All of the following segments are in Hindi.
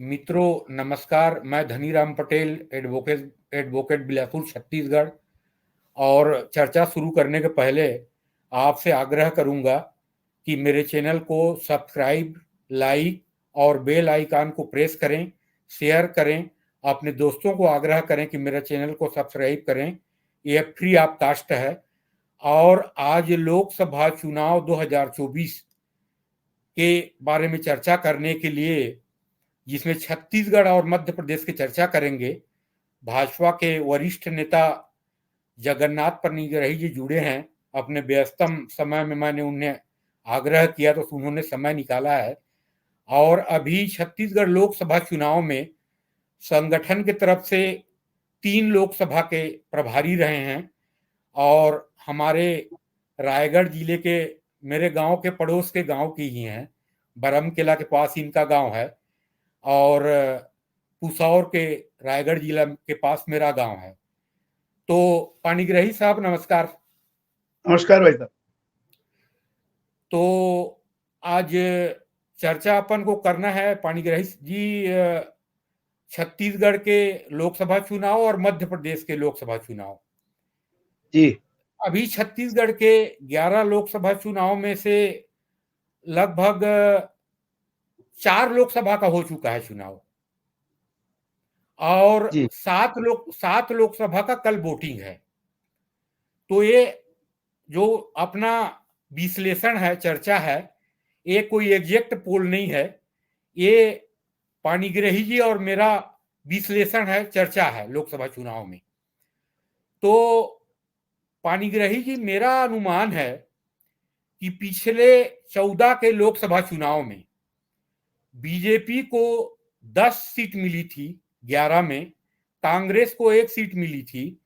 मित्रों नमस्कार। मैं धनीराम पटेल, एडवोकेट बिलासपुर छत्तीसगढ़। और चर्चा शुरू करने के पहले आपसे आग्रह करूंगा कि मेरे चैनल को सब्सक्राइब, लाइक और बेल आइकन को प्रेस करें, शेयर करें। अपने दोस्तों को आग्रह करें कि मेरे चैनल को सब्सक्राइब करें। यह फ्री ऑफ कास्ट है। और आज लोकसभा चुनाव 2024 के बारे में चर्चा करने के लिए, जिसमें छत्तीसगढ़ और मध्य प्रदेश की चर्चा करेंगे, भाजपा के वरिष्ठ नेता जगन्नाथ पनिग्रही जी जुड़े हैं। अपने व्यस्तम समय में मैंने उन्हें आग्रह किया तो उन्होंने समय निकाला है। और अभी छत्तीसगढ़ लोकसभा चुनाव में संगठन की तरफ से 3 लोकसभा के प्रभारी रहे हैं। और हमारे रायगढ़ जिले के, मेरे गांव के पड़ोस के गांव की ही हैं। बरमकेला के पास इनका गांव है और पुसौर के रायगढ़ जिला के पास मेरा गांव है। तो पाणिग्रही साहब नमस्कार। नमस्कार भाई साहब। तो आज चर्चा अपन को करना है पाणिग्रही जी, छत्तीसगढ़ के लोकसभा चुनाव और मध्य प्रदेश के लोकसभा चुनाव जी। अभी छत्तीसगढ़ के 11 लोकसभा चुनाव में से लगभग 4 लोकसभा का हो चुका है चुनाव और जी। 7 लोकसभा का कल वोटिंग है। तो ये जो अपना विश्लेषण है, चर्चा है, ये कोई एग्जैक्ट पोल नहीं है। ये पाणिग्रही जी और मेरा विश्लेषण है, चर्चा है लोकसभा चुनाव में। तो पाणिग्रही जी, मेरा अनुमान है कि पिछले 14 के लोकसभा चुनाव में बीजेपी को 10 सीट मिली थी, 11 में कांग्रेस को 1 सीट मिली थी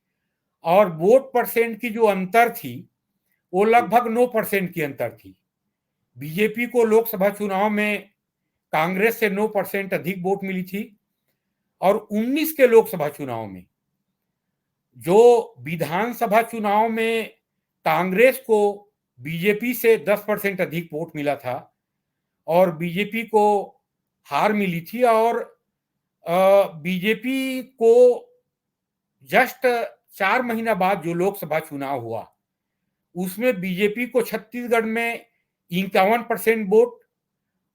और वोट परसेंट की जो अंतर थी वो लगभग 9% की अंतर थी। बीजेपी को लोकसभा चुनाव में कांग्रेस से 9% अधिक वोट मिली थी और 19 के लोकसभा चुनाव में, जो विधानसभा चुनाव में कांग्रेस को बीजेपी से 10% अधिक वोट मिला था और बीजेपी को हार मिली थी। और बीजेपी को जस्ट 4 महीना बाद जो लोकसभा चुनाव हुआ उसमें बीजेपी को छत्तीसगढ़ में 51% वोट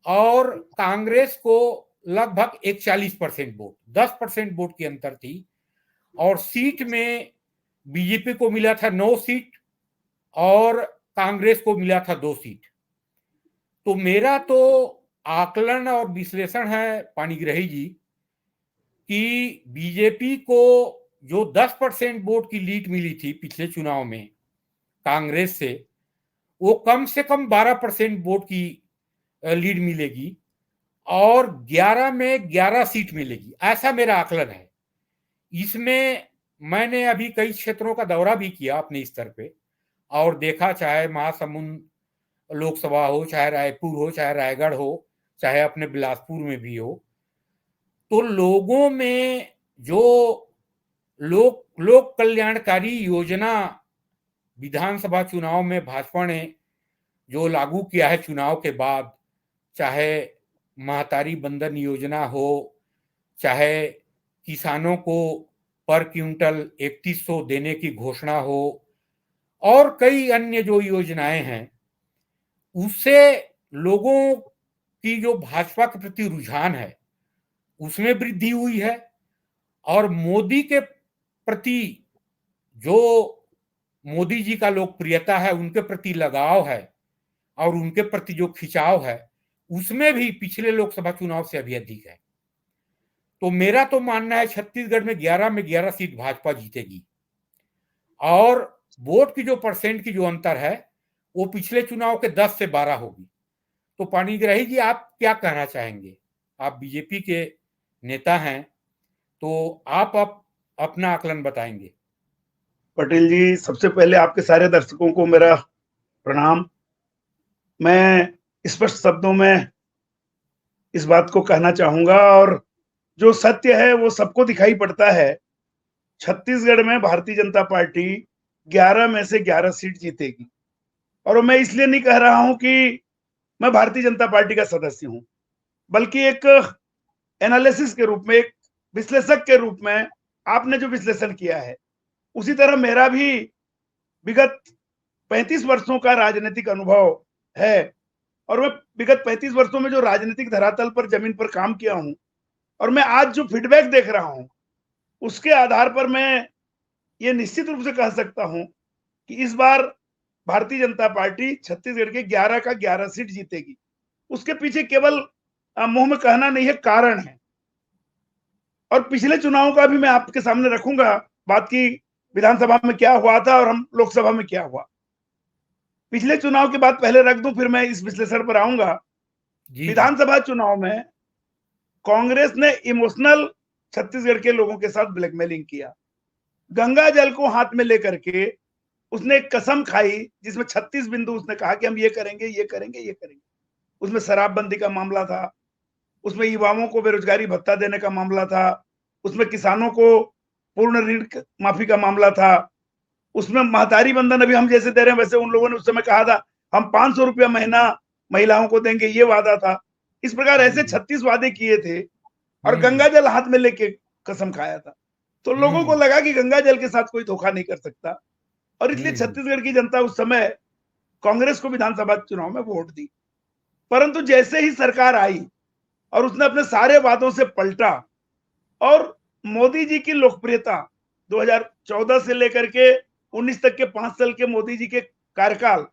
और कांग्रेस को लगभग 41% वोट, 10% वोट की अंतर थी। और सीट में बीजेपी को मिला था 9 सीट और कांग्रेस को मिला था 2 सीट। तो मेरा तो आकलन और विश्लेषण है पाणिग्रही जी कि बीजेपी को जो 10% वोट की लीड मिली थी पिछले चुनाव में कांग्रेस से, वो कम से कम 12% वोट की लीड मिलेगी और 11 में 11 सीट मिलेगी, ऐसा मेरा आकलन है। इसमें मैंने अभी कई क्षेत्रों का दौरा भी किया अपने स्तर पे और देखा, चाहे महासमुंद लोकसभा हो, चाहे रायपुर हो, चाहे रायगढ़ हो, चाहे अपने बिलासपुर में भी हो, तो लोगों में जो लोक कल्याणकारी योजना विधानसभा चुनाव में भाजपा ने जो लागू किया है चुनाव के बाद, चाहे महतारी बंधन योजना हो, चाहे किसानों को पर क्विंटल 3100 देने की घोषणा हो और कई अन्य जो योजनाएं हैं, उससे लोगों की जो भाजपा के प्रति रुझान है उसमें वृद्धि हुई है। और मोदी के प्रति जो मोदी जी का लोकप्रियता है, उनके प्रति लगाव है और उनके प्रति जो खिंचाव है, उसमें भी पिछले लोकसभा चुनाव से अभी अधिक है। तो मेरा तो मानना है छत्तीसगढ़ में 11 में 11 सीट भाजपा जीतेगी और वोट की जो परसेंट की जो अंतर है वो पिछले चुनाव के 10 से 12 होगी। तो पाणिग्रही जी, आप क्या कहना चाहेंगे? आप बीजेपी के नेता हैं, तो आप अपना आकलन बताएंगे। पटेल जी, सबसे पहले आपके सारे दर्शकों को मेरा प्रणाम। मैं स्पष्ट शब्दों में इस बात को कहना चाहूंगा और जो सत्य है वो सबको दिखाई पड़ता है। छत्तीसगढ़ में भारतीय जनता पार्टी 11 में से 11 सीट जीतेगी। और मैं इसलिए नहीं कह रहा हूं कि मैं भारतीय जनता पार्टी का सदस्य हूं, बल्कि एक एनालिसिस के रूप में, एक विश्लेषक के रूप में आपने जो विश्लेषण किया है, उसी तरह मेरा भी विगत 35 वर्षों का राजनीतिक अनुभव है और मैं विगत 35 वर्षों में जो राजनीतिक धरातल पर, जमीन पर काम किया हूं और मैं आज जो फीडबैक देख रहा हूं, उसके आधार पर मैं ये निश्चित रूप से कह सकता हूं कि इस बार भारतीय जनता पार्टी छत्तीसगढ़ के 11 का 11 सीट जीतेगी। उसके पीछे केवल मुंह में कहना नहीं है, कारण है। और पिछले चुनाव का भी मैं आपके सामने रखूंगा बात की, विधानसभा में क्या हुआ था और हम लोकसभा में क्या हुआ। पिछले चुनाव की बात पहले रख दूं, फिर मैं इस विश्लेषण पर आऊंगा। विधानसभा चुनाव में कांग्रेस ने इमोशनल छत्तीसगढ़ के लोगों के साथ ब्लैकमेलिंग किया। गंगा जल को हाथ में लेकर के उसने एक कसम खाई जिसमें 36 बिंदु उसने कहा कि हम ये करेंगे, ये करेंगे, ये करेंगे। उसमें शराबबंदी का मामला था, उसमें युवाओं को बेरोजगारी भत्ता देने का मामला था, उसमें किसानों को पूर्ण ऋण माफी का मामला था, उसमें महतारी बंधन अभी हम जैसे दे रहे हैं वैसे उन लोगों ने उस समय कहा था हम 500 रुपया महीना महिलाओं को देंगे, ये वादा था। इस प्रकार ऐसे 36 वादे किए थे और गंगा जल हाथ में लेके कसम खाया था। तो लोगों को लगा कि गंगा जल के साथ कोई धोखा नहीं कर सकता और इसलिए छत्तीसगढ़ की जनता उस समय कांग्रेस को विधानसभा चुनाव में वोट दी। परंतु जैसे ही सरकार आई और उसने अपने सारे वादों से पलटा और मोदी जी की लोकप्रियता 2014 से लेकर के 19 तक के 5 साल के मोदी जी के कार्यकाल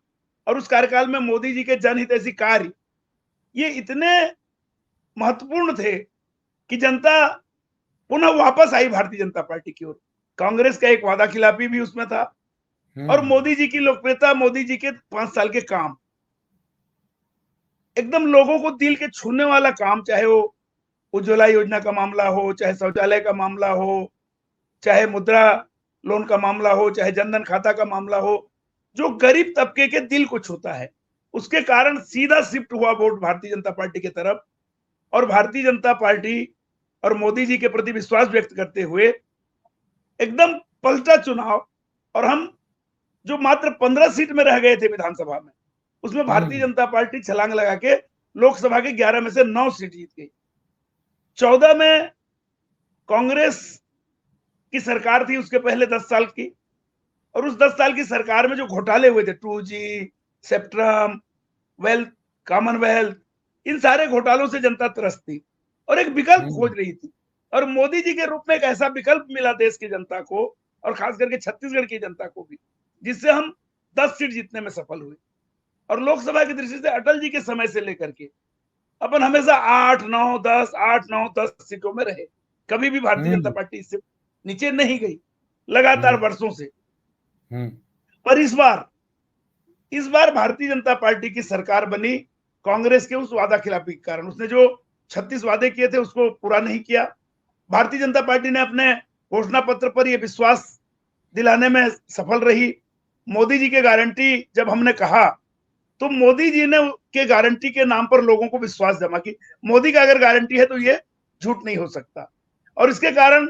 और उस कार्यकाल में मोदी जी के जनहितैषी कार्य ये इतने महत्वपूर्ण थे कि जनता पुनः वापस आई भारतीय जनता पार्टी की ओर। कांग्रेस का एक वादा खिलाफी भी उसमें था और मोदी जी की लोकप्रियता, मोदी जी के 5 साल के काम, एकदम लोगों को दिल के छूने वाला काम, चाहे वो उज्ज्वला योजना का मामला हो, चाहे शौचालय का मामला हो, चाहे मुद्रा लोन का मामला हो, चाहे जनधन खाता का मामला हो, जो गरीब तबके के दिल को छूता है। उसके कारण सीधा शिफ्ट हुआ वोट भारतीय जनता पार्टी की तरफ और भारतीय जनता पार्टी और मोदी जी के प्रति विश्वास व्यक्त करते हुए एकदम पलटा चुनाव और हम जो मात्र 15 सीट में रह गए थे विधानसभा में, उसमें भारतीय जनता पार्टी छलांग लगा के लोकसभा के 11 में से 9 सीट जीत गई। 14 में कांग्रेस की सरकार थी उसके पहले 10 साल की और उस 10 साल की सरकार में जो घोटाले हुए थे, 2G, सेप्ट्रम, वेल्थ, कॉमनवेल्थ, इन सारे घोटालों से जनता त्रस्त थी और एक विकल्प खोज रही थी और मोदी जी के रूप में एक ऐसा विकल्प मिला देश की जनता को और खास करके छत्तीसगढ़ की जनता को भी, जिससे हम 10 सीट जीतने में सफल हुए। और लोकसभा की दृष्टि से अटल जी के समय से लेकर के अपन हमेशा 8, 9, 10, 8, 9, 10 सीटों में रहे। कभी भी भारतीय जनता पार्टी इससे नीचे नहीं गई लगातार वर्षों से। पर इस बार भारतीय जनता पार्टी की सरकार बनी कांग्रेस के उस वादा खिलाफी के कारण। उसने जो 36 वादे किए थे उसको पूरा नहीं किया। भारतीय जनता पार्टी ने अपने घोषणा पत्र पर यह विश्वास दिलाने में सफल रही। मोदी जी के गारंटी जब हमने कहा तो मोदी जी ने के गारंटी के नाम पर लोगों को विश्वास जमा की। मोदी का अगर गारंटी है तो ये झूठ नहीं हो सकता और इसके कारण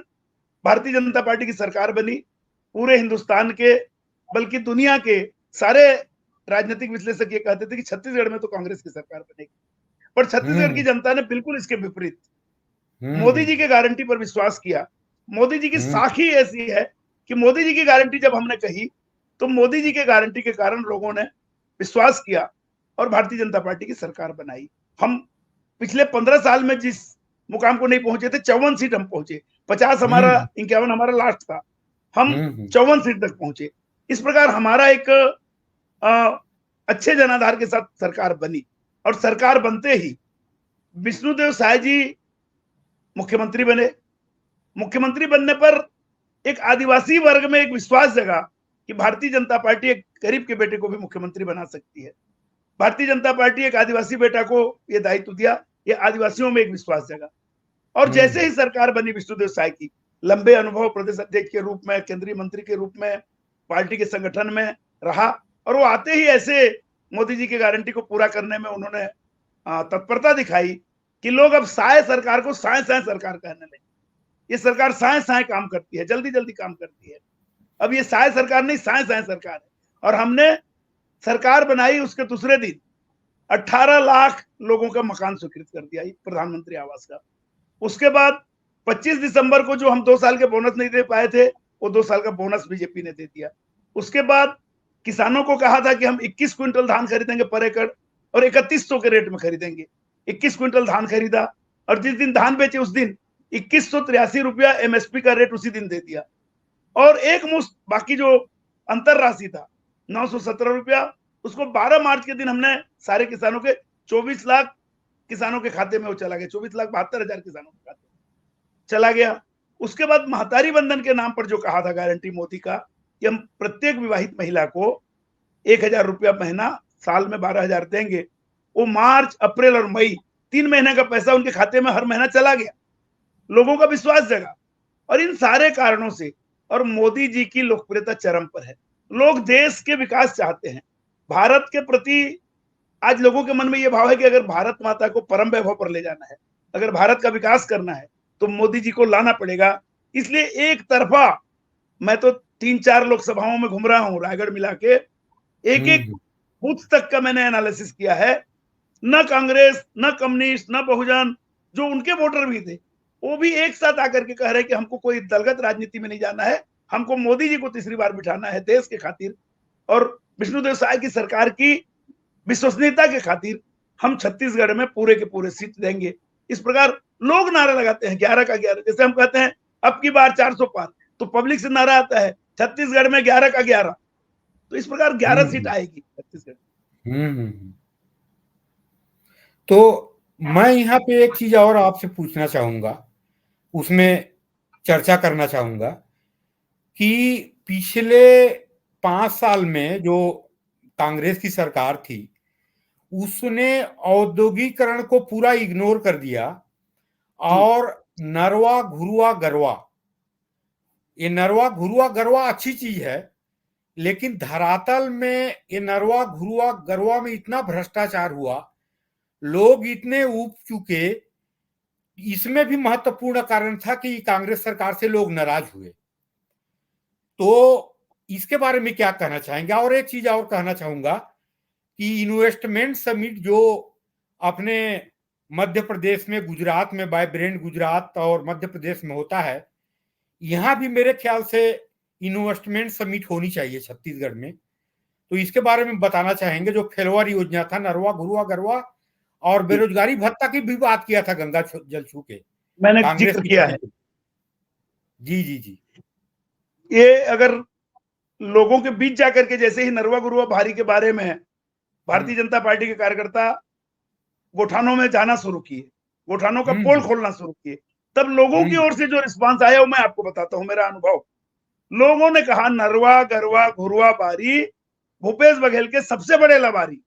भारतीय जनता पार्टी की सरकार बनी। पूरे हिंदुस्तान के बल्कि दुनिया के सारे राजनीतिक विश्लेषक ये कहते थे कि छत्तीसगढ़ में तो कांग्रेस की सरकार बनेगी, पर छत्तीसगढ़ की जनता ने बिल्कुल इसके विपरीत मोदी जी के गारंटी पर विश्वास किया। मोदी जी की साखी ऐसी है कि मोदी जी की गारंटी जब हमने कही तो मोदी जी के गारंटी के कारण लोगों ने विश्वास किया और भारतीय जनता पार्टी की सरकार बनाई। हम पिछले 15 साल में जिस मुकाम को नहीं पहुंचे थे, 54 सीट हम पहुंचे। 50 हमारा 51 हमारा लास्ट था, हम 54 सीट तक पहुंचे। इस प्रकार हमारा एक अच्छे जनाधार के साथ सरकार बनी और सरकार बनते ही विष्णुदेव साय जी मुख्यमंत्री बने। मुख्यमंत्री बनने पर एक आदिवासी वर्ग में एक विश्वास जगा कि भारतीय जनता पार्टी एक गरीब के बेटे को भी मुख्यमंत्री बना सकती है। भारतीय जनता पार्टी एक आदिवासी बेटा को यह दायित्व दिया, ये आदिवासियों में एक विश्वास जगा। और जैसे ही सरकार बनी विष्णुदेव साय की, लंबे अनुभव प्रदेश अध्यक्ष के रूप में, केंद्रीय मंत्री के रूप में, पार्टी के संगठन में रहा और वो आते ही ऐसे मोदी जी की गारंटी को पूरा करने में उन्होंने तत्परता दिखाई कि लोग अब साय सरकार को साय साय सरकार कहने लगे। ये सरकार साय साय काम करती है, जल्दी जल्दी काम करती है। अब ये साय सरकार नहीं, साय साय सरकार है। और हमने सरकार बनाई उसके दूसरे दिन 18 लाख लोगों का मकान स्वीकृत कर दिया प्रधानमंत्री आवास का। उसके बाद 25 दिसंबर को जो हम 2 साल के बोनस नहीं दे पाए थे, वो 2 साल का बोनस बीजेपी ने दे दिया। उसके बाद किसानों को कहा था कि हम 21 क्विंटल धान खरीदेंगे पर एकड़ और 3100 के रेट में खरीदेंगे। 21 क्विंटल धान खरीदा और जिस दिन धान बेचे उस दिन 2183 रुपया एमएसपी का रेट उसी दिन दे दिया। और एक मुश्त बाकी जो अंतर राशि था 917 रुपया, उसको 12 मार्च के दिन हमने सारे किसानों के 24 लाख किसानों के खाते में वो चला गया, 24,72,000 किसानों के खाते में चला गया। उसके बाद महतारी बंधन के नाम पर जो कहा था गारंटी मोदी का कि हम प्रत्येक विवाहित महिला को 1,000 रुपया महीना, साल में 12,000 देंगे, वो मार्च, अप्रैल और मई 3 महीने का पैसा उनके खाते में हर महीना चला गया। लोगों का विश्वास जगा और इन सारे कारणों से, और मोदी जी की लोकप्रियता चरम पर है। लोग देश के विकास चाहते हैं। भारत के प्रति आज लोगों के मन में यह भाव है कि अगर भारत माता को परम वैभव पर ले जाना है, अगर भारत का विकास करना है, तो मोदी जी को लाना पड़ेगा। इसलिए एक तरफा मैं तो 3-4 लोकसभाओं में घूम रहा हूं, रायगढ़ मिला के एक एक बूथ तक का मैंने एनालिसिस किया है। न कांग्रेस, न कम्युनिस्ट, न बहुजन, जो उनके वोटर भी थे, वो भी एक साथ आकर के कह रहे हैं कि हमको कोई दलगत राजनीति में नहीं जाना है, हमको मोदी जी को तीसरी बार बिठाना है देश के खातिर, और विष्णुदेव साय की सरकार की विश्वसनीयता के खातिर हम छत्तीसगढ़ में पूरे के पूरे सीट देंगे। इस प्रकार लोग नारा लगाते हैं 11 का 11। जैसे हम कहते हैं अब की बार 400 पार, तो पब्लिक से नारा आता है छत्तीसगढ़ में 11 का 11। तो इस प्रकार 11 सीट आएगी छत्तीसगढ़। तो मैं यहाँ पे एक चीज और आपसे पूछना चाहूंगा, उसमें चर्चा करना चाहूंगा कि पिछले 5 साल में जो कांग्रेस की सरकार थी, उसने औद्योगिकरण को पूरा इग्नोर कर दिया और नरवा घुरुआ गरवा, ये नरवा घुरुआ गरवा अच्छी चीज है, लेकिन धरातल में ये नरवा घुरुआ गरवा में इतना भ्रष्टाचार हुआ, लोग इतने ऊब चुके। इसमें भी महत्वपूर्ण कारण था कि कांग्रेस सरकार से लोग नाराज हुए। तो इसके बारे में क्या कहना चाहेंगे? और एक चीज और कहना चाहूंगा कि इन्वेस्टमेंट समिट जो अपने मध्य प्रदेश में, गुजरात में, वाइब्रेंट गुजरात और मध्य प्रदेश में होता है, यहां भी मेरे ख्याल से इन्वेस्टमेंट समिट होनी चाहिए छत्तीसगढ़ में। तो इसके बारे में बताना चाहेंगे। जो खेलवाड़ योजना था, नरवा घुरुआ गरवा और बेरोजगारी भत्ता की भी बात किया था गंगा जल छू के, मैंने कांग्रेस जिक्र की किया है। जी जी जी। ये अगर लोगों के बीच जाकर के, जैसे ही नरवा गुरुआ भारी के बारे में भारतीय जनता पार्टी के कार्यकर्ता गोठानों में जाना शुरू किए, गोठानों का पोल खोलना शुरू किए, तब लोगों की ओर से जो रिस्पांस आया वो मैं आपको बताता हूं, मेरा अनुभव। लोगों ने कहा नरवा गरवा घुरुआ बारी भूपेश बघेल के सबसे बड़े लबारी,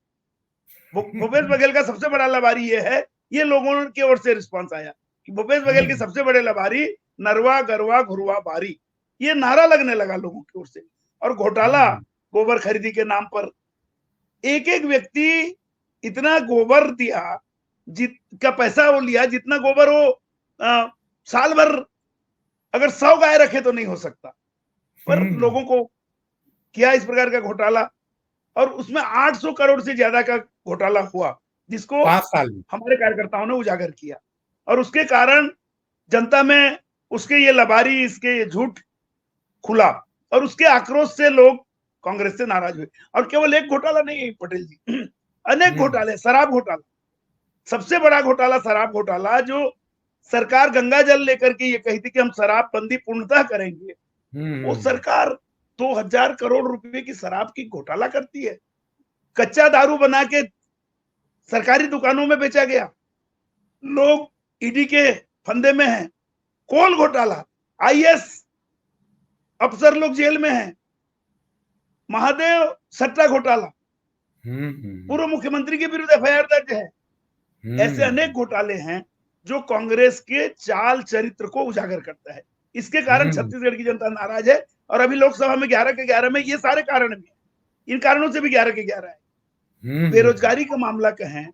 भूपेश बघेल का सबसे बड़ा लबारी ये है। ये लोगों की ओर से रिस्पांस आया कि भूपेश बघेल के सबसे बड़े लबारी नरवा गरवा घुरुआ बारी, ये नारा लगने लगा लोगों की ओर से। और घोटाला गोबर खरीदी के नाम पर एक एक व्यक्ति इतना गोबर दिया, का पैसा वो लिया जितना गोबर वो साल भर अगर 100 गाय रखे तो नहीं हो सकता। पर लोगों को किया इस प्रकार का घोटाला, और उसमें 800 करोड़ से ज्यादा का घोटाला हुआ, जिसको 5 साल में हमारे कार्यकर्ताओं ने उजागर किया। और उसके कारण जनता में उसके ये लबारी, इसके ये झूठ खुला, और उसके आक्रोश से लोग कांग्रेस से नाराज हुए। और केवल एक घोटाला नहीं है पटेल जी, अनेक घोटाले। शराब घोटाला, सबसे बड़ा घोटाला शराब घोटाला, जो सरकार गंगा जल लेकर के ये कही थी कि हम शराब बंदी पूर्णतः करेंगे, वो सरकार 2000 करोड़ रुपए की शराब की घोटाला करती है। कच्चा दारू बना के सरकारी दुकानों में बेचा गया, लोग ईडी के फंदे में हैं। कोल घोटाला, आईएएस अफसर लोग जेल में हैं। महादेव सट्टा घोटाला, पूर्व मुख्यमंत्री के विरुद्ध एफआईआर दर्ज है। ऐसे अनेक घोटाले हैं जो कांग्रेस के चाल चरित्र को उजागर करता है। इसके कारण छत्तीसगढ़ की जनता नाराज है। और अभी लोकसभा में 11 के 11 में ये सारे कारण भी हैं। इन कारणों से भी 11 के 11 है। बेरोजगारी का मामला कहें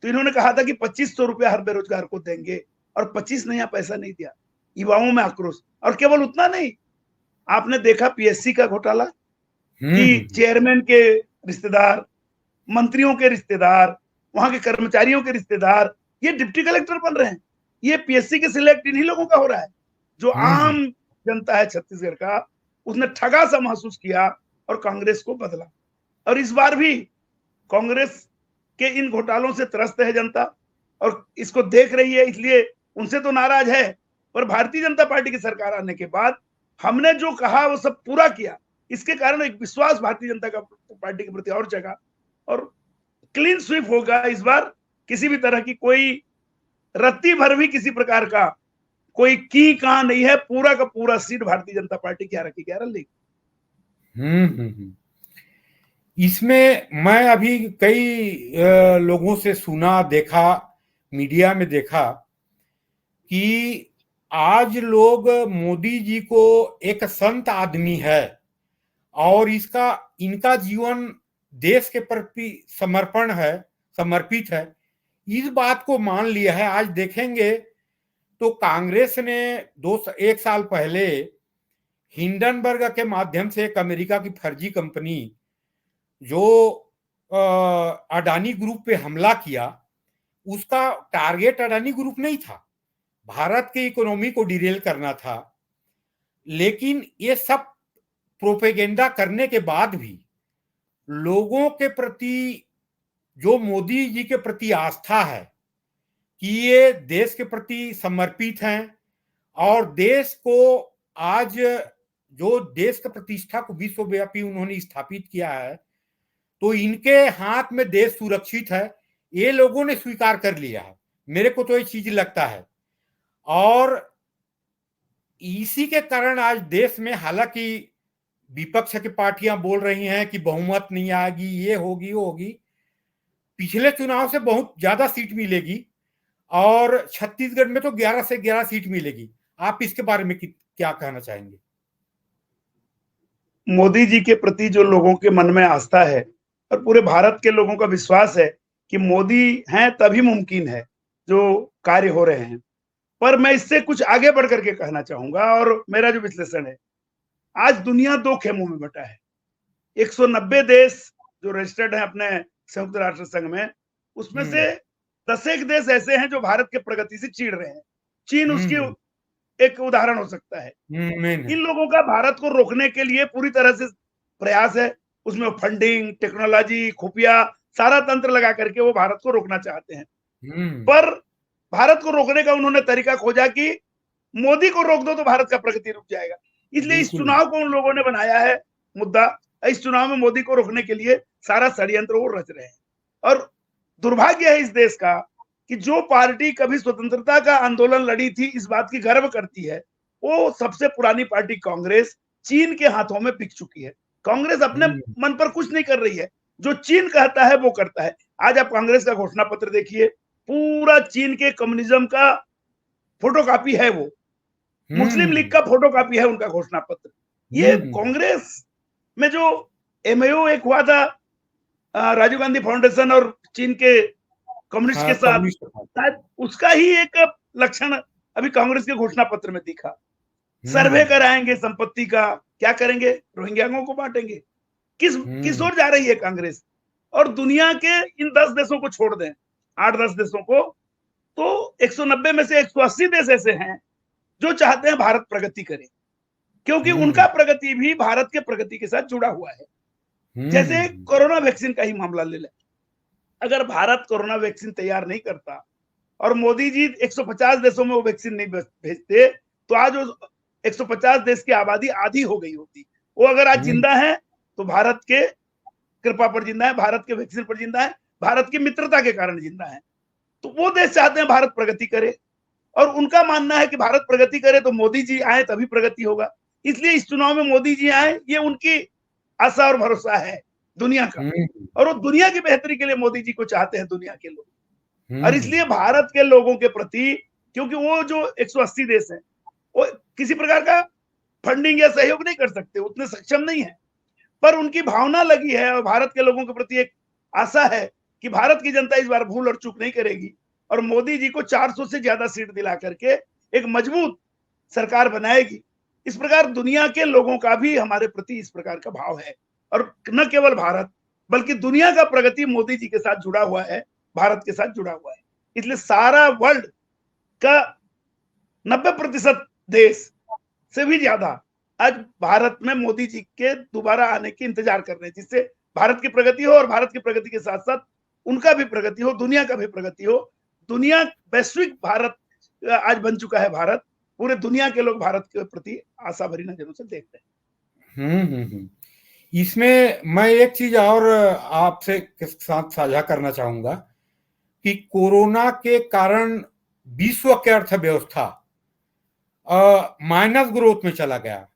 तो इन्होंने कहा था कि 2500 रुपया हर बेरोजगार को देंगे, और 25 नया पैसा नहीं दिया। युवाओं में आक्रोश। और केवल उतना नहीं, आपने देखा पीएससी का घोटाला कि चेयरमैन के रिश्तेदार, मंत्रियों के रिश्तेदार, वहां के कर्मचारियों के रिश्तेदार ये डिप्टी कलेक्टर बन रहे हैं। ये पीएससी के सिलेक्ट इन्हीं लोगों का हो रहा है। जो आम जनता है छत्तीसगढ़ का, उसने ठगा सा महसूस किया और कांग्रेस को बदला। और इस बार भी कांग्रेस के इन घोटालों से त्रस्त है जनता और इसको देख रही है, इसलिए उनसे तो नाराज है। पर भारतीय जनता पार्टी की सरकार आने के बाद हमने जो कहा वो सब पूरा किया, इसके कारण एक विश्वास भारतीय जनता पार्टी के प्रति और जगा और क्लीन स्वीप होगा इस बार। किसी भी तरह की कोई रत्ती भर भी किसी प्रकार का कोई की कहां नहीं है। पूरा का पूरा सीट भारतीय जनता पार्टी 11 की 11 लेगी। इसमें मैं अभी कई लोगों से सुना, देखा, मीडिया में देखा कि आज लोग मोदी जी को एक संत आदमी है और इनका जीवन देश के प्रति समर्पित है, इस बात को मान लिया है। आज देखेंगे तो कांग्रेस ने 1 साल पहले हिंडनबर्ग के माध्यम से एक अमेरिका की फर्जी कंपनी जो अडानी ग्रुप पे हमला किया, उसका टारगेट अडानी ग्रुप नहीं था, भारत की इकोनॉमी को डिरेल करना था। लेकिन ये सब प्रोपेगेंडा करने के बाद भी लोगों के प्रति जो मोदी जी के प्रति आस्था है कि ये देश के प्रति समर्पित हैं और देश को आज जो देश की प्रतिष्ठा को विश्वव्यापी उन्होंने स्थापित किया है, तो इनके हाथ में देश सुरक्षित है, ये लोगों ने स्वीकार कर लिया है। मेरे को तो ये चीज लगता है और इसी के कारण आज देश में, हालांकि विपक्ष की पार्टियां बोल रही हैं कि बहुमत नहीं आएगी, ये होगी वो होगी, पिछले चुनाव से बहुत ज्यादा सीट मिलेगी और छत्तीसगढ़ में तो 11 से 11 सीट मिलेगी। आप इसके बारे में क्या कहना चाहेंगे? मोदी जी के प्रति जो लोगों के मन में आस्था है और पूरे भारत के लोगों का विश्वास है कि मोदी हैं तभी मुमकिन है जो कार्य हो रहे हैं। पर मैं इससे कुछ आगे बढ़ करके कहना चाहूंगा और मेरा जो विश्लेषण है, आज दुनिया 2 खेमों में बटा है। 190 देश जो रजिस्टर्ड हैं अपने संयुक्त राष्ट्र संघ में, उसमें से 10 देश ऐसे हैं जो भारत के प्रगति से चिढ़ रहे हैं। चीन उसकी एक उदाहरण हो सकता है। इन लोगों का भारत को रोकने के लिए पूरी तरह से प्रयास है, उसमें फंडिंग, टेक्नोलॉजी, खुफिया सारा तंत्र लगा करके वो भारत को रोकना चाहते हैं। पर भारत को रोकने का उन्होंने तरीका खोजा कि मोदी को रोक दो तो भारत का प्रगति रुक जाएगा। इसलिए इस चुनाव को उन लोगों ने बनाया है मुद्दा। इस चुनाव में मोदी को रोकने के लिए सारा षड्यंत्र वो रच रहे हैं। और दुर्भाग्य है इस देश का कि जो पार्टी कभी स्वतंत्रता का आंदोलन लड़ी थी, इस बात की गर्व करती है, वो सबसे पुरानी पार्टी कांग्रेस चीन के हाथों में बिक चुकी है। कांग्रेस अपने मन पर कुछ नहीं कर रही है, जो चीन कहता है वो करता है। आज आप कांग्रेस का घोषणा पत्र देखिए, पूरा चीन के कम्युनिज्म का फोटोकॉपी है, वो मुस्लिम लीग का फोटोकॉपी है उनका घोषणा पत्र। ये कांग्रेस में जो एमओयू एक हुआ था राजीव गांधी फाउंडेशन और चीन के कम्युनिस्ट के साथ, शायद उसका ही एक लक्षण अभी कांग्रेस के घोषणा पत्र में दिखा। सर्वे कराएंगे संपत्ति का, क्या करेंगे, रोहिंग्याओं को बांटेंगे। किस ओर जा रही है कांग्रेस? और दुनिया के इन 10 देशों को छोड़ दें, 8-10 देशों को, तो 190 में से 180 देश ऐसे हैं जो चाहते हैं भारत प्रगति करे, क्योंकि उनका प्रगति भी भारत के प्रगति के साथ जुड़ा हुआ है। जैसे कोरोना वैक्सीन का ही मामला ले लें, अगर भारत कोरोना वैक्सीन तैयार नहीं करता और मोदी जी 150 देशों में वो वैक्सीन नहीं भेजते, तो आज वो 150 देश की आबादी आधी हो गई होती। वो अगर आज जिंदा है तो भारत के कृपा पर जिंदा है, भारत के वैक्सीन पर जिंदा है, भारत की मित्रता के कारण जिंदा है। तो वो देश चाहते हैं भारत प्रगति करे और उनका मानना है कि भारत प्रगति करे तो मोदी जी आए तभी प्रगति होगा। इसलिए इस चुनाव में मोदी जी आए, ये उनकी आशा और भरोसा है दुनिया का, और वो दुनिया की बेहतरी के लिए मोदी जी को चाहते हैं दुनिया के लोग। और इसलिए भारत के लोगों के प्रति, क्योंकि वो जो 180 देश हैं वो किसी प्रकार का फंडिंग या सहयोग नहीं कर सकते, उतने सक्षम नहीं है, पर उनकी भावना लगी है और भारत के लोगों के प्रति एक आशा है कि भारत की जनता इस बार भूल और चूक नहीं करेगी और मोदी जी को 400 से ज्यादा सीट दिला करके एक मजबूत सरकार बनाएगी। इस प्रकार दुनिया के लोगों का भी हमारे प्रति इस प्रकार का भाव है और न केवल भारत बल्कि दुनिया का प्रगति मोदी जी के साथ जुड़ा हुआ है, भारत के साथ जुड़ा हुआ है। इसलिए सारा वर्ल्ड का 90% देश से भी ज्यादा आज भारत में मोदी जी के दोबारा आने की इंतजार कर रहे हैं, जिससे भारत की प्रगति हो और भारत की प्रगति के साथ साथ उनका भी प्रगति हो, दुनिया का भी प्रगति हो। दुनिया वैश्विक भारत आज बन चुका है। भारत, पूरे दुनिया के लोग भारत के प्रति आशा भरी नजरों से देख रहे हम्म। इसमें मैं एक चीज और आपसे के साथ साझा करना चाहूंगा कि कोरोना के कारण विश्व की अर्थव्यवस्था माइनस ग्रोथ में चला गया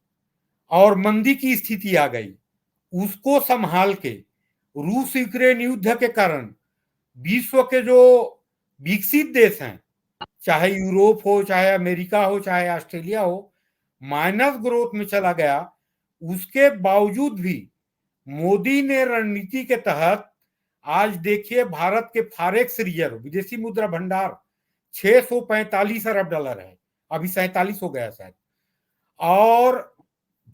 और मंदी की स्थिति आ गई। उसको संभाल के रूस यूक्रेन युद्ध के कारण विश्व के जो विकसित देश हैं, चाहे यूरोप हो, चाहे अमेरिका हो, चाहे ऑस्ट्रेलिया हो, माइनस ग्रोथ में चला गया। उसके बावजूद भी मोदी ने रणनीति के तहत आज देखिए भारत के फॉरेक्स रिजर्व विदेशी मुद्रा भंडार 645 अरब डॉलर है, अभी 47 हो गया शायद। और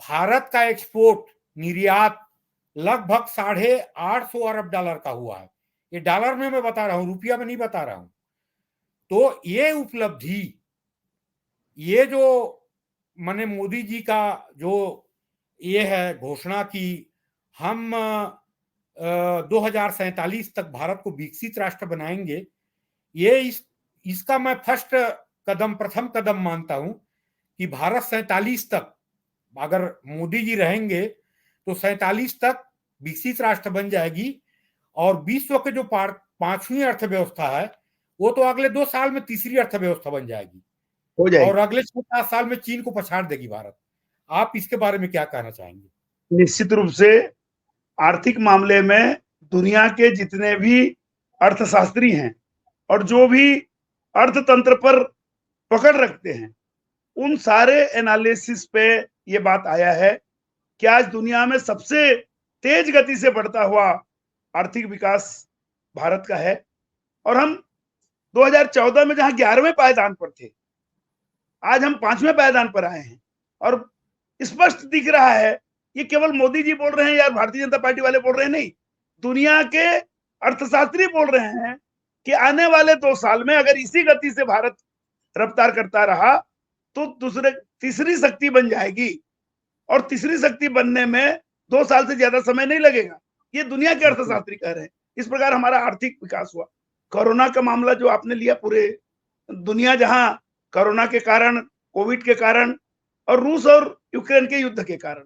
भारत का एक्सपोर्ट निर्यात लगभग 850 अरब डॉलर का हुआ है। ये डॉलर में मैं बता रहा हूं, रुपया में नहीं बता रहा हूं। तो ये उपलब्धि, ये जो माने मोदी जी का जो ये है घोषणा की हम 2047 तक भारत को विकसित राष्ट्र बनाएंगे, ये इसका मैं प्रथम कदम मानता हूं कि भारत 47 तक अगर मोदी जी रहेंगे तो 47 तक विकसित राष्ट्र बन जाएगी। और विश्व के जो पांचवी अर्थव्यवस्था है वो तो अगले 2 साल में तीसरी अर्थव्यवस्था बन जाएगी हो जाएगी। और अगले 6-7 साल में चीन को पछाड़ देगी भारत। आप इसके बारे में क्या कहना चाहेंगे? निश्चित रूप से आर्थिक मामले में दुनिया के जितने भी अर्थशास्त्री हैं और जो भी अर्थतंत्र पर पकड़ रखते हैं, उन सारे एनालिसिस पे ये बात आया है कि आज दुनिया में सबसे तेज गति से बढ़ता हुआ आर्थिक विकास भारत का है। और हम 2014 में जहां 11वें पायदान पर थे, आज हम 5वें पायदान पर आए हैं। और स्पष्ट दिख रहा है, ये केवल मोदी जी बोल रहे हैं या भारतीय जनता पार्टी वाले बोल रहे हैं, नहीं, दुनिया के अर्थशास्त्री बोल रहे हैं कि आने वाले 2 साल में अगर इसी गति से भारत रफ्तार करता रहा तो तीसरी शक्ति बन जाएगी। और तीसरी शक्ति बनने में 2 साल से ज्यादा समय नहीं लगेगा, ये दुनिया के अर्थशास्त्री कह रहे हैं। इस प्रकार हमारा आर्थिक विकास हुआ। कोरोना का मामला जो आपने लिया, पूरे दुनिया जहां कोरोना के कारण, कोविड के कारण और रूस और यूक्रेन के युद्ध के कारण,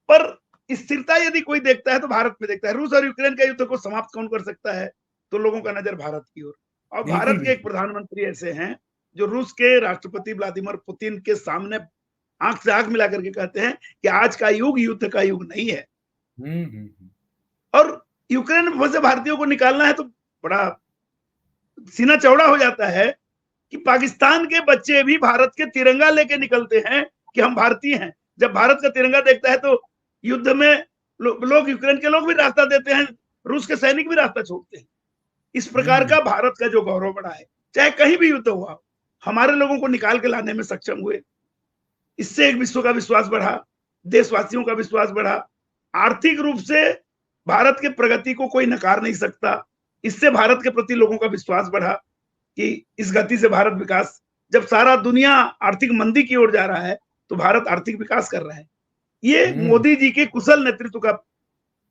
पर स्थिरता यदि कोई देखता है तो भारत में देखता है। रूस और यूक्रेन के युद्ध को समाप्त कौन कर सकता है? तो लोगों का नजर भारत की ओर। और भारत के एक प्रधानमंत्री ऐसे हैं जो रूस के राष्ट्रपति व्लादिमीर पुतिन के सामने आंख से आंख मिला करके कहते हैं कि आज का युग युद्ध का युग नहीं है। और यूक्रेन में फंसे भारतीयों को निकालना है तो बड़ा सीना चौड़ा हो जाता है कि पाकिस्तान के बच्चे भी भारत के तिरंगा लेके निकलते हैं कि हम भारतीय हैं। जब भारत का तिरंगा देखता है तो युद्ध में लोग, यूक्रेन के लोग भी रास्ता देते हैं, रूस के सैनिक भी रास्ता छोड़ते हैं। इस प्रकार का भारत का जो गौरव बढ़ा है, चाहे कहीं भी युद्ध हुआ, हमारे लोगों को निकाल के लाने में सक्षम हुए। इससे एक विश्व का विश्वास बढ़ा, देशवासियों का विश्वास बढ़ा। आर्थिक रूप से भारत के प्रगति को कोई नकार नहीं सकता। इससे भारत के प्रति लोगों का विश्वास बढ़ा कि इस गति से भारत विकास, जब सारा दुनिया आर्थिक मंदी की ओर जा रहा है तो भारत आर्थिक विकास कर रहा है। ये मोदी जी के कुशल नेतृत्व का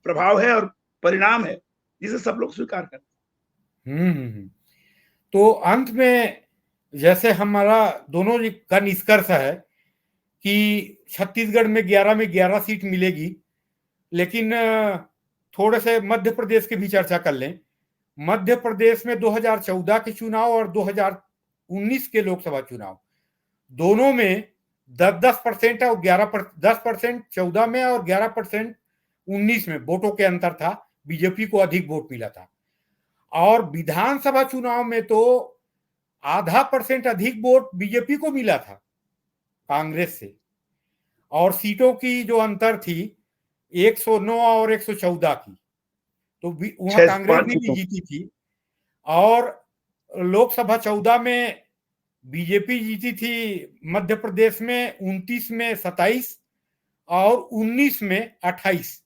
प्रभाव है और परिणाम है, जिसे सब लोग स्वीकार करते हैं। तो अंत में जैसे हमारा दोनों का निष्कर्ष है कि छत्तीसगढ़ में 11 सीट मिलेगी, लेकिन थोड़े से मध्य प्रदेश की भी चर्चा कर लें। मध्य प्रदेश में 2014 के चुनाव और 2019 के लोकसभा चुनाव, दोनों में 10% और 10% 14 में और 11% 19 में वोटों के अंतर था। बीजेपी को अधिक वोट मिला था। और विधानसभा चुनाव में तो आधा % अधिक वोट बीजेपी को मिला था कांग्रेस से। और सीटों की जो अंतर थी 109 और 114 की, तो वहां कांग्रेस भी जीती थी। और लोकसभा 14 में बीजेपी जीती थी मध्य प्रदेश में 29 में 27 और 19 में 28।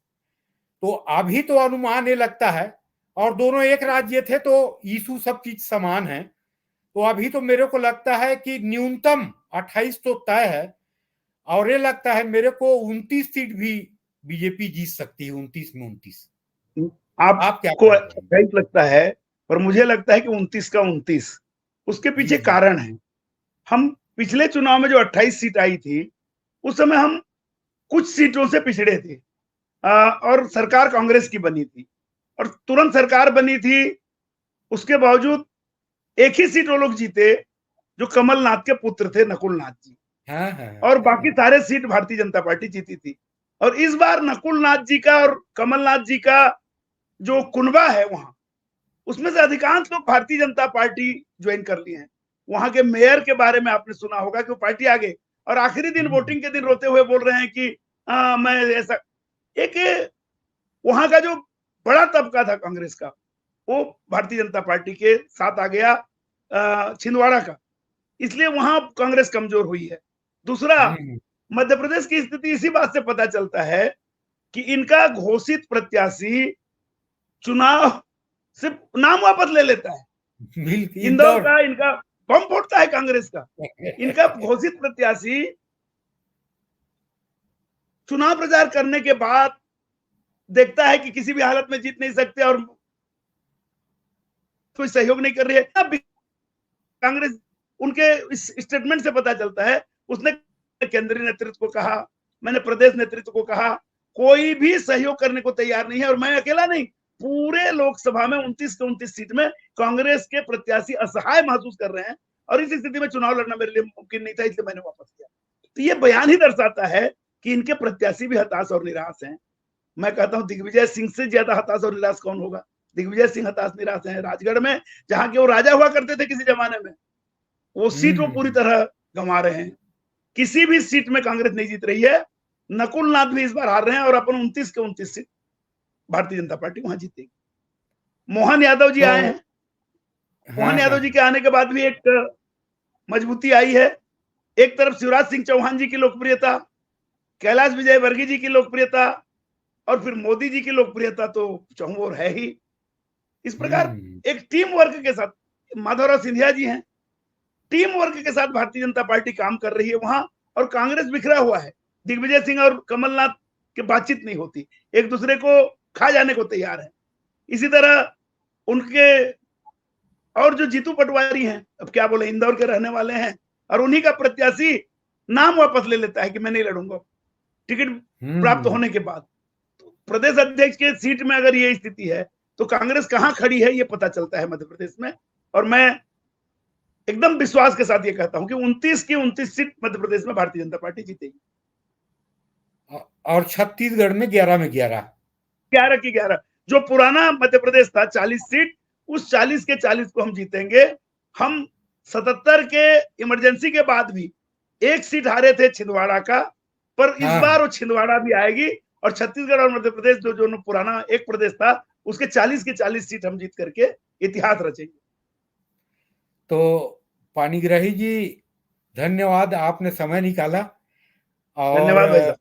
तो अभी तो अनुमान ये लगता है, और दोनों एक राज्य थे तो इशू सब चीज समान है, तो अभी तो मेरे को लगता है कि न्यूनतम 28 तो तय है, और ये लगता है मेरे को 29 सीट भी बीजेपी जीत सकती है, 29 में 29। आप क्या आपको कहते हैं? 28 लगता है, पर मुझे लगता है कि 29 का 29। उसके जी पीछे जी। कारण है। हम पिछले चुनाव में जो 28 सीट आई थी, उस समय हम कुछ सीटों से पिछड़े थे, और सरकार कांग्रेस की बनी थी, और तुरंत सरकार बनी थी। उसके बावजूद एक ही सीट वो लोग जीते, जो कमलनाथ के पुत्र थे, नकुल नाथ जी। हाँ हाँ और बाकी सारे सीट भारतीय जनता पार्टी जीती थी। और इस बार नकुल नाथ जी का और कमलनाथ जी का जो कुनबा है वहां, उसमें से अधिकांश लोग भारतीय जनता पार्टी ज्वाइन कर लिए हैं। वहां के मेयर के बारे में आपने सुना होगा कि वो पार्टी आ गए, और आखिरी दिन वोटिंग के दिन रोते हुए बोल रहे हैं कि मैं ऐसा। एक वहां का जो बड़ा तबका था कांग्रेस का, वो भारतीय जनता पार्टी के साथ आ गया, छिंदवाड़ा का। इसलिए वहां कांग्रेस कमजोर हुई है। दूसरा, मध्य प्रदेश की स्थिति इसी बात से पता चलता है कि इनका घोषित प्रत्याशी चुनाव सिर्फ नाम वापस ले लेता है। इंदौर का इनका बम फूटता है कांग्रेस का। इनका घोषित प्रत्याशी चुनाव प्रचार करने के बाद देखता है कि किसी भी हालत में जीत नहीं सकते और कोई सहयोग नहीं कर रही है। अब कांग्रेस, उनके इस स्टेटमेंट से पता चलता है, उसने केंद्रीय नेतृत्व को कहा, मैंने प्रदेश नेतृत्व को कहा, कोई भी सहयोग करने को तैयार नहीं है। और मैं अकेला नहीं, पूरे लोकसभा में 29 के 29 सीट में कांग्रेस के प्रत्याशी असहाय महसूस कर रहे हैं, और इस स्थिति में चुनाव लड़ना मेरे लिए मुमकिन नहीं था, इसलिए मैंने वापस किया। तो ये बयान ही दर्शाता है कि इनके प्रत्याशी भी हताश और निराश हैं। मैं कहता हूं दिग्विजय सिंह से ज्यादा हताश और निराश कौन होगा। दिग्विजय सिंह हताश निराश हैं। राजगढ़ में, जहां के वो राजा हुआ करते थे किसी जमाने में, वो सीट वो पूरी तरह गंवा रहे हैं। किसी भी सीट में कांग्रेस नहीं जीत रही है। नकुल नाथ भी इस बार हार रहे हैं, और अपन 29 के 29 सीट भारतीय जनता पार्टी वहां जीतेगी। मोहन यादव जी आए हैं। मोहन यादव जी के आने के बाद भी एक मजबूती आई है। एक तरफ शिवराज सिंह चौहान जी की लोकप्रियता, कैलाश विजयवर्गीय जी की लोकप्रियता, और फिर मोदी जी की लोकप्रियता तो चहुओर है ही। इस प्रकार एक टीम वर्क के साथ, माधवराव सिंधिया जी हैं, टीम वर्क के साथ भारतीय जनता पार्टी काम कर रही है वहां। और कांग्रेस बिखरा हुआ है। दिग्विजय सिंह और कमलनाथ की बातचीत नहीं होती, एक दूसरे को खा जाने को तैयार है। इसी तरह उनके और जो जीतू पटवारी हैं, अब क्या बोले, इंदौर के रहने वाले हैं, और उन्हीं का प्रत्याशी नाम वापस ले लेता है कि मैं नहीं लड़ूंगा टिकट प्राप्त होने के बाद। तो प्रदेश अध्यक्ष के सीट में अगर ये स्थिति है, तो कांग्रेस कहां खड़ी है ये पता चलता है मध्य प्रदेश में। और मैं एकदम विश्वास के साथ ये कहता हूं कि 29 की 29 सीट मध्य प्रदेश में भारतीय जनता पार्टी जीतेगी। और छत्तीसगढ़ में 11 में 11, 11 की 11। जो पुराना मध्य प्रदेश था 40 सीट, उस 40 के 40 को हम जीतेंगे। हम 77 के इमरजेंसी के बाद भी एक सीट हारे थे छिंदवाड़ा का, पर इस बार वो छिंदवाड़ा भी आएगी, और छत्तीसगढ़ और मध्य प्रदेश जो पुराना एक प्रदेश था, उसके 40 की 40 सीट हम जीत करके इतिहास रचेंगे। तो पाणिग्राही जी, धन्यवाद, आपने समय निकाला। और धन्यवाद भाई साहब।